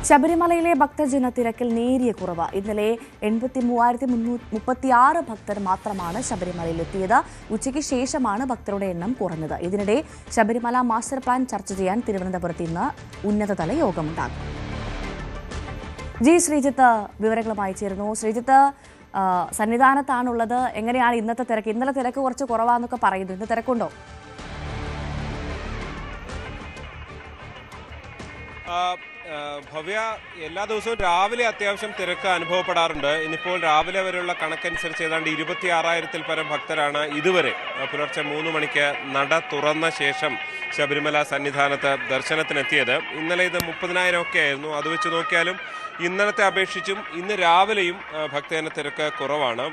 ശബരിമലയിലെ ഭക്തജന തിരക്കിൽ നേരിയ കുറവ്. ഇന്നലെ 83,336 ഭക്തർ മാത്രമാണ് ശബരിമലയിലെത്തിയത്. ഉച്ചയ്ക്ക് ശേഷമാണ് ഭക്തരുടെ എണ്ണം കുറഞ്ഞത്. ഇതിനിടെ ശബരിമല മാസ്റ്റർ പ്ലാൻ ചർച്ച ചെയ്യാൻ തിരുവനന്തപുരത്ത് ഇന്ന് ഉന്നതതല യോഗമുണ്ടാകും. ജി ശ്രീജിത്ത് വിവരങ്ങളുമായി ചേരുന്നു. ശ്രീജിത്ത്, സന്നിധാനത്താണുള്ളത്. എങ്ങനെയാണ് ഇന്നത്തെ തിരക്ക്? ഇന്നലെ തിരക്ക് കുറച്ച് കുറവാന്നൊക്കെ പറയുന്നു. ഇന്ന് തിരക്കുണ്ടോ? ഭവ്യ, എല്ലാ ദിവസവും രാവിലെ അത്യാവശ്യം തിരക്ക് അനുഭവപ്പെടാറുണ്ട്. ഇന്നിപ്പോൾ രാവിലെ വരെയുള്ള കണക്കനുസരിച്ച് ഏതാണ്ട് 26,000-ൽ പരം ഭക്തരാണ് ഇതുവരെ പുലർച്ചെ 3 മണിക്ക് നട തുറന്ന ശേഷം ശബരിമല സന്നിധാനത്ത് ദർശനത്തിനെത്തിയത്. ഇന്നലെ ഇത് 30,000 ഒക്കെ ആയിരുന്നു. അത് വെച്ച് നോക്കിയാലും ഇന്നലത്തെ അപേക്ഷിച്ചും ഇന്ന് രാവിലെയും ഭക്തജന തിരക്ക് കുറവാണ്.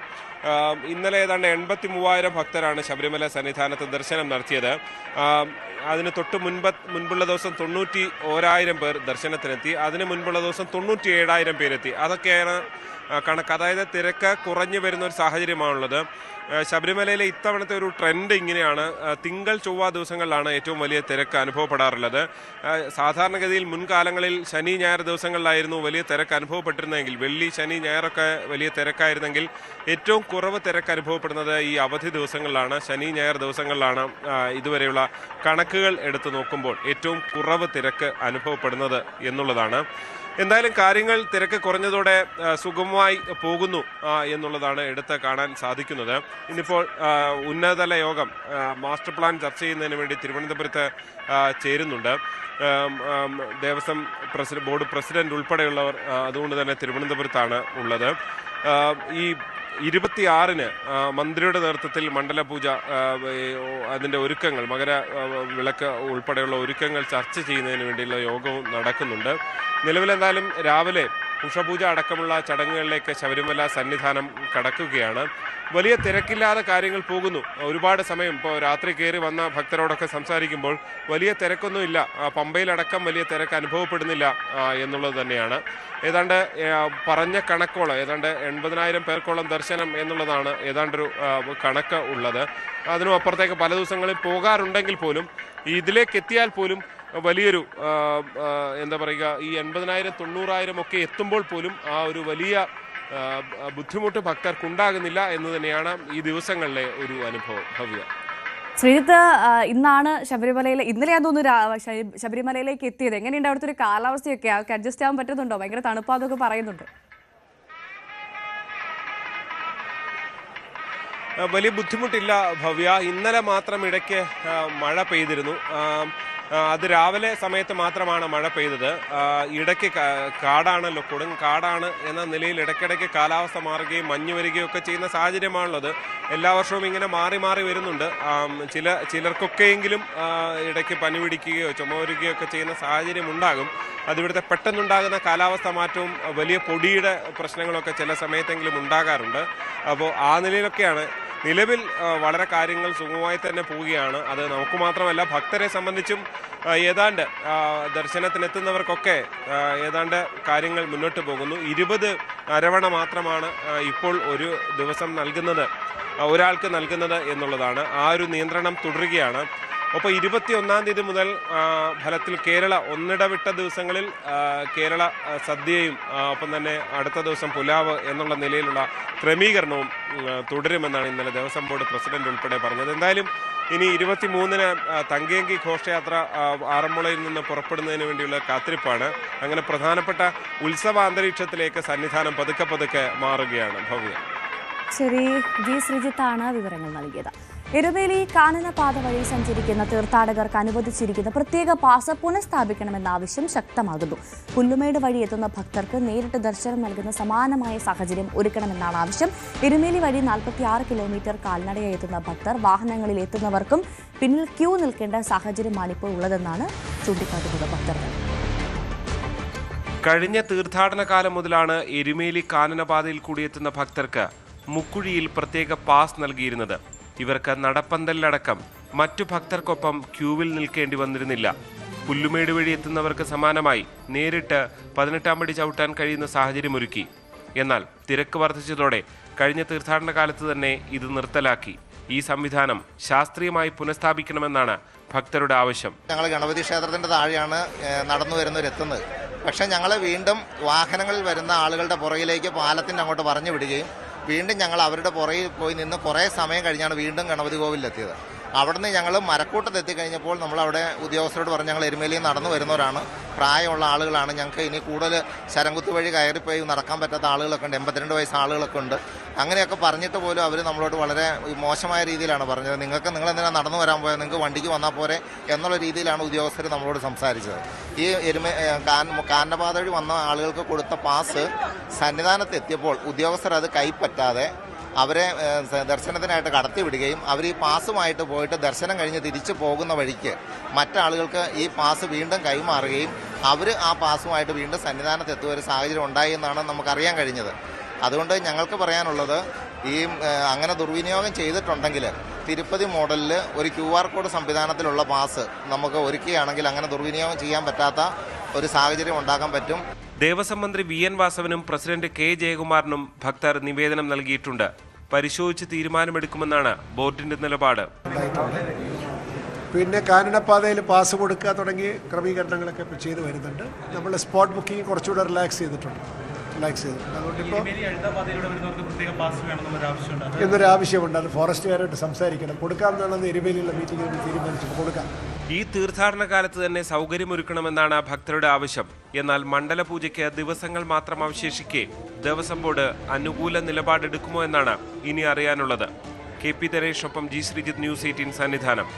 ഇന്നലെ ഏതാണ്ട് 83,000 ഭക്തരാണ് ശബരിമല സന്നിധാനത്ത് ദർശനം നടത്തിയത്. അതിന് തൊട്ട് മുൻപുള്ള ദിവസം 91,000 പേർ ദർശനത്തിനെത്തി. അതിന് മുൻപുള്ള ദിവസം 97,000 പേരെത്തി. അതൊക്കെയാണ് കണക്ക്. അതായത് തിരക്ക് കുറഞ്ഞു വരുന്ന ഒരു സാഹചര്യമാണുള്ളത്. ശബരിമലയിലെ ഇത്തവണത്തെ ഒരു ട്രെൻഡ് ഇങ്ങനെയാണ്. തിങ്കൾ ചൊവ്വ ദിവസങ്ങളിലാണ് ഏറ്റവും വലിയ തിരക്ക് അനുഭവപ്പെടാറുള്ളത്. സാധാരണഗതിയിൽ മുൻകാലങ്ങളിൽ ശനി ഞായർ ദിവസങ്ങളിലായിരുന്നു വലിയ തിരക്ക് അനുഭവപ്പെട്ടിരുന്നെങ്കിൽ, വെള്ളി ശനി ഞായറൊക്കെ വലിയ തിരക്കായിരുന്നെങ്കിൽ ഏറ്റവും കുറവ് തിരക്ക് അനുഭവപ്പെടുന്നത് ഈ അവധി ദിവസങ്ങളിലാണ്. ശനി ഞായർ ദിവസങ്ങളിലാണ് ഇതുവരെയുള്ള കണക്കുകൾ എടുത്തു നോക്കുമ്പോൾ ഏറ്റവും കുറവ് തിരക്ക് അനുഭവപ്പെടുന്നത് എന്നുള്ളതാണ്. എന്തായാലും കാര്യങ്ങൾ തിരക്ക് കുറഞ്ഞതോടെ സുഗമമായി പോകുന്നു എന്നുള്ളതാണ് എടുത്ത് കാണാൻ സാധിക്കുന്നത്. ഇന്നിപ്പോൾ ഉന്നതതല യോഗം മാസ്റ്റർ പ്ലാൻ ചർച്ച ചെയ്യുന്നതിന് വേണ്ടി തിരുവനന്തപുരത്ത് ചേരുന്നുണ്ട്. ദേവസ്വം ബോർഡ് പ്രസിഡന്റ് ഉൾപ്പെടെയുള്ളവർ അതുകൊണ്ട് തന്നെ തിരുവനന്തപുരത്താണ് ഉള്ളത്. ഈ 26-ന് മന്ത്രിയുടെ നേതൃത്വത്തിൽ മണ്ഡലപൂജ, അതിൻ്റെ ഒരുക്കങ്ങൾ, മകര വിളക്ക് ഉൾപ്പെടെയുള്ള ഒരുക്കങ്ങൾ ചർച്ച ചെയ്യുന്നതിന് വേണ്ടിയുള്ള യോഗവും നടക്കുന്നുണ്ട്. നിലവിലെന്തായാലും രാവിലെ ഉഷപൂജ അടക്കമുള്ള ചടങ്ങുകളിലേക്ക് ശബരിമല സന്നിധാനം കടക്കുകയാണ്. വലിയ തിരക്കില്ലാതെ കാര്യങ്ങൾ പോകുന്നു. ഒരുപാട് സമയം ഇപ്പോൾ രാത്രി കയറി വന്ന ഭക്തരോടൊക്കെ സംസാരിക്കുമ്പോൾ വലിയ തിരക്കൊന്നുമില്ല. പമ്പയിലടക്കം വലിയ തിരക്ക് അനുഭവപ്പെടുന്നില്ല എന്നുള്ളത് തന്നെയാണ്. ഏതാണ്ട് പറഞ്ഞ കണക്കോളം ഏതാണ്ട് 80,000 പേർക്കോളം ദർശനം എന്നുള്ളതാണ് ഏതാണ്ടൊരു കണക്ക് ഉള്ളത്. അതിനും അപ്പുറത്തേക്ക് പല ദിവസങ്ങളിൽ പോകാറുണ്ടെങ്കിൽ പോലും ഇതിലേക്ക് എത്തിയാൽ പോലും വലിയൊരു എന്താ പറയുക, ഈ 80,000 90,000 ഒക്കെ എത്തുമ്പോൾ പോലും ആ ഒരു വലിയ ബുദ്ധിമുട്ട് ഭക്തർക്കുണ്ടാകുന്നില്ല എന്ന് തന്നെയാണ് ഈ ദിവസങ്ങളിലെ ഒരു അനുഭവം. ഭവ്യ, ശ്രീജിത്ത്, ഇന്നാണ് ഇന്നലെയാന്ന് തോന്നുന്നു ശബരിമലയിലേക്ക് എത്തിയത്. എങ്ങനെയുണ്ട് അവിടുത്തെ ഒരു കാലാവസ്ഥയൊക്കെ? അഡ്ജസ്റ്റ് ആവാൻ പറ്റുന്നുണ്ടോ? ഭയങ്കര തണുപ്പാന്നൊക്കെ പറയുന്നുണ്ട്. വലിയ ബുദ്ധിമുട്ടില്ല ഭവ്യ. ഇന്നലെ മാത്രം ഇടയ്ക്ക് മഴ പെയ്തിരുന്നു. അത് രാവിലെ സമയത്ത് മാത്രമാണ് മഴ പെയ്തത്. ഇടയ്ക്ക് കാടാണല്ലോ, കൊടും കാടാണ് എന്ന നിലയിൽ ഇടയ്ക്കിടയ്ക്ക് കാലാവസ്ഥ മാറുകയും മഞ്ഞ് വരികയും ഒക്കെ ചെയ്യുന്ന സാഹചര്യമാണുള്ളത്. എല്ലാ വർഷവും ഇങ്ങനെ മാറി മാറി വരുന്നുണ്ട്. ചിലർക്കൊക്കെയെങ്കിലും ഇടയ്ക്ക് പനി പിടിക്കുകയോ ചുമ വരികയോ ഒക്കെ ചെയ്യുന്ന സാഹചര്യം ഉണ്ടാകും. അതിവിടുത്തെ പെട്ടെന്നുണ്ടാകുന്ന കാലാവസ്ഥ മാറ്റവും വലിയ പൊടിയുടെ പ്രശ്നങ്ങളൊക്കെ ചില സമയത്തെങ്കിലും ഉണ്ടാകാറുണ്ട്. അപ്പോൾ ആ നിലയിലൊക്കെയാണ് നിലവിൽ വളരെ കാര്യങ്ങൾ സുഗമമായി തന്നെ പോവുകയാണ്. അത് നമുക്ക് മാത്രമല്ല, ഭക്തരെ സംബന്ധിച്ചും ഏതാണ്ട് ദർശനത്തിനെത്തുന്നവർക്കൊക്കെ ഏതാണ്ട് കാര്യങ്ങൾ മുന്നോട്ട് പോകുന്നു. 20 അരവണ മാത്രമാണ് ഇപ്പോൾ ഒരു ദിവസം ഒരാൾക്ക് നൽകുന്നത് എന്നുള്ളതാണ്. ആ ഒരു നിയന്ത്രണം തുടരുകയാണ്. ഒപ്പം 21-ാം തീയതി മുതൽ ഫലത്തിൽ കേരള ഒന്നിടവിട്ട ദിവസങ്ങളിൽ കേരള സദ്യയും ഒപ്പം തന്നെ അടുത്ത ദിവസം പുലാവ് എന്നുള്ള നിലയിലുള്ള ക്രമീകരണവും തുടരുമെന്നാണ് ഇന്നലെ ദേവസ്വം ബോർഡ് പ്രസിഡന്റ് ഉൾപ്പെടെ പറഞ്ഞത്. എന്തായാലും ഇനി 23-ന് തങ്കയങ്കി ഘോഷയാത്ര ആറന്മുളയിൽ നിന്ന് പുറപ്പെടുന്നതിന് വേണ്ടിയുള്ള കാത്തിരിപ്പാണ്. അങ്ങനെ പ്രധാനപ്പെട്ട ഉത്സവ അന്തരീക്ഷത്തിലേക്ക് സന്നിധാനം പതുക്കെ മാറുകയാണ്. ഭവ്യ, ശരി. ജി ശ്രീജിത്താണ് വിവരങ്ങൾ നൽകിയത്. എരുമേലി കാനനപാത വഴി സഞ്ചരിക്കുന്ന തീർത്ഥാടകർക്ക് അനുവദിച്ചിരിക്കുന്ന പ്രത്യേക പാസ് പുനഃസ്ഥാപിക്കണമെന്ന ആവശ്യം ശക്തമാകുന്നു. പുല്ലുമേട് വഴി എത്തുന്ന ഭക്തർക്ക് നേരിട്ട് ദർശനം നൽകുന്ന സമാനമായ സാഹചര്യം ഒരുക്കണമെന്നാണ് ആവശ്യം. എരുമേലി വഴി 46 കിലോമീറ്റർ കാൽനടയായി എത്തുന്ന ഭക്തർ വാഹനങ്ങളിൽ എത്തുന്നവർക്കും പിന്നിൽ ക്യൂ നിൽക്കേണ്ട സാഹചര്യമാണിപ്പോൾ ഉള്ളതെന്നാണ് ചൂണ്ടിക്കാട്ടുന്നത് ഭക്തர்கள். കഴിഞ്ഞ തീർത്ഥാടന കാലം മുതലാണ് എരുമേലി കാനനപാതയിൽ കൂടിയെത്തുന്ന ഭക്തർക്ക് മുക്കുഴിയിൽ പ്രത്യേക പാസ് നൽകിയിരുന്നത്. ഇവർക്ക് നടപ്പന്തലിലടക്കം മറ്റു ഭക്തർക്കൊപ്പം ക്യൂവിൽ നിൽക്കേണ്ടി വന്നിരുന്നില്ല. പുല്ലുമേട് വഴി എത്തുന്നവർക്ക് സമാനമായി നേരിട്ട് 18-ാം പടി ചവിട്ടാൻ കഴിയുന്ന സാഹചര്യമൊരുക്കി. എന്നാൽ തിരക്ക് വർദ്ധിച്ചതോടെ കഴിഞ്ഞ തീർത്ഥാടന കാലത്ത് തന്നെ ഇത് നിർത്തലാക്കി. ഈ സംവിധാനം ശാസ്ത്രീയമായി പുനഃസ്ഥാപിക്കണമെന്നാണ് ഭക്തരുടെ ആവശ്യം. ഞങ്ങൾ ഗണപതി ക്ഷേത്രത്തിന്റെ താഴെയാണ് നടന്നു വരുന്നവരെത്തുന്നത്. പക്ഷേ ഞങ്ങൾ വീണ്ടും വാഹനങ്ങളിൽ വരുന്ന ആളുകളുടെ പുറകിലേക്ക് പാലത്തിൻ്റെ അങ്ങോട്ട് പറഞ്ഞു വിടുകയും വീണ്ടും ഞങ്ങൾ അവരുടെ പുറകിൽ പോയി നിന്ന് കുറേ സമയം കഴിഞ്ഞാണ് വീണ്ടും ഗണപതി കോവിലെത്തിയത്. അവിടുന്ന് ഞങ്ങൾ മരക്കൂട്ടത്ത് എത്തിക്കഴിഞ്ഞപ്പോൾ നമ്മളവിടെ ഉദ്യോഗസ്ഥരോട് പറഞ്ഞ് ഞങ്ങൾ എരുമേലിയിൽ നടന്നു വരുന്നവരാണ്, പ്രായമുള്ള ആളുകളാണ്, ഞങ്ങൾക്ക് ഇനി കൂടുതൽ ശരംകുത്തി വഴി കയറിപ്പോയി നടക്കാൻ പറ്റാത്ത ആളുകളൊക്കെ ഉണ്ട്, 82 വയസ്സ് ആളുകളൊക്കെ ഉണ്ട്. അങ്ങനെയൊക്കെ പറഞ്ഞിട്ട് പോലും അവർ നമ്മളോട് വളരെ മോശമായ രീതിയിലാണ് പറഞ്ഞത്. നിങ്ങളെന്തിനാണ് നടന്നു വരാൻ പോയത്, നിങ്ങൾക്ക് വണ്ടിക്ക് വന്നാൽ പോരെ എന്നുള്ള രീതിയിലാണ് ഉദ്യോഗസ്ഥർ നമ്മളോട് സംസാരിച്ചത്. ഈ കാനനപാത വഴി വന്ന ആളുകൾക്ക് കൊടുത്ത പാസ് സന്നിധാനത്ത് എത്തിയപ്പോൾ ഉദ്യോഗസ്ഥർ അത് കൈപ്പറ്റാതെ അവരെ ദർശനത്തിനായിട്ട് കടത്തിവിടുകയും അവർ ഈ പാസുമായിട്ട് പോയിട്ട് ദർശനം കഴിഞ്ഞ് തിരിച്ചു പോകുന്ന വഴിക്ക് മറ്റാളുകൾക്ക് ഈ പാസ് വീണ്ടും കൈമാറുകയും അവർ ആ പാസുമായിട്ട് വീണ്ടും സന്നിധാനത്ത് എത്തുക ഒരു സാഹചര്യം ഉണ്ടായി എന്നാണ് നമുക്കറിയാൻ കഴിഞ്ഞത്. അതുകൊണ്ട് ഞങ്ങൾക്ക് പറയാനുള്ളത്, ഈ അങ്ങനെ ദുർവിനിയോഗം ചെയ്തിട്ടുണ്ടെങ്കിൽ തിരുപ്പതി മോഡലിൽ ഒരു QR കോഡ് സംവിധാനത്തിലുള്ള പാസ് നമുക്ക് ഒരുക്കുകയാണെങ്കിൽ അങ്ങനെ ദുർവിനിയോഗം ചെയ്യാൻ പറ്റാത്ത ഒരു സാഹചര്യം ഉണ്ടാക്കാൻ പറ്റും. ദേവസ്വം മന്ത്രി VN വാസവനും പ്രസിഡന്റ് K ജയകുമാറിനും ഭക്തർ നിവേദനം നൽകിയിട്ടുണ്ട്. പരിശോധിച്ച് തീരുമാനമെടുക്കുമെന്നാണ് ബോർഡിന്റെ നിലപാട്. പിന്നെ കാനനപാതയിൽ പാസ് കൊടുക്കുക തുടങ്ങിയ ക്രമീകരണങ്ങളൊക്കെ ഇപ്പോൾ ചെയ്തു വരുന്നുണ്ട്. നമ്മൾ സ്പോട്ട് ബുക്കിംഗ് കുറച്ചുകൂടെ റിലാക്സ് ചെയ്തിട്ടുണ്ട്. അതുകൊണ്ടിപ്പോൾ എന്നൊരു ആവശ്യമുണ്ട്. അത് ഫോറസ്റ്റുകാരായിട്ട് സംസാരിക്കണം. കൊടുക്കാമെന്നാണെന്ന് എരുമേലിയുള്ള മീറ്റിംഗിൽ തീരുമാനിച്ചു കൊടുക്കാം. ഈ തീർത്ഥാടന കാലത്ത് തന്നെ സൗകര്യമൊരുക്കണമെന്നാണ് ഭക്തരുടെ ആവശ്യം. എന്നാൽ മണ്ഡലപൂജയ്ക്ക് ദിവസങ്ങൾ മാത്രം അവശേഷിക്കെ ദേവസ്വം ബോർഡ് അനുകൂല നിലപാടെടുക്കുമോ എന്നാണ് ഇനി അറിയാനുള്ളത്. KP ദിനേശൊപ്പം G Sreejith, News 18 Sannidhanam.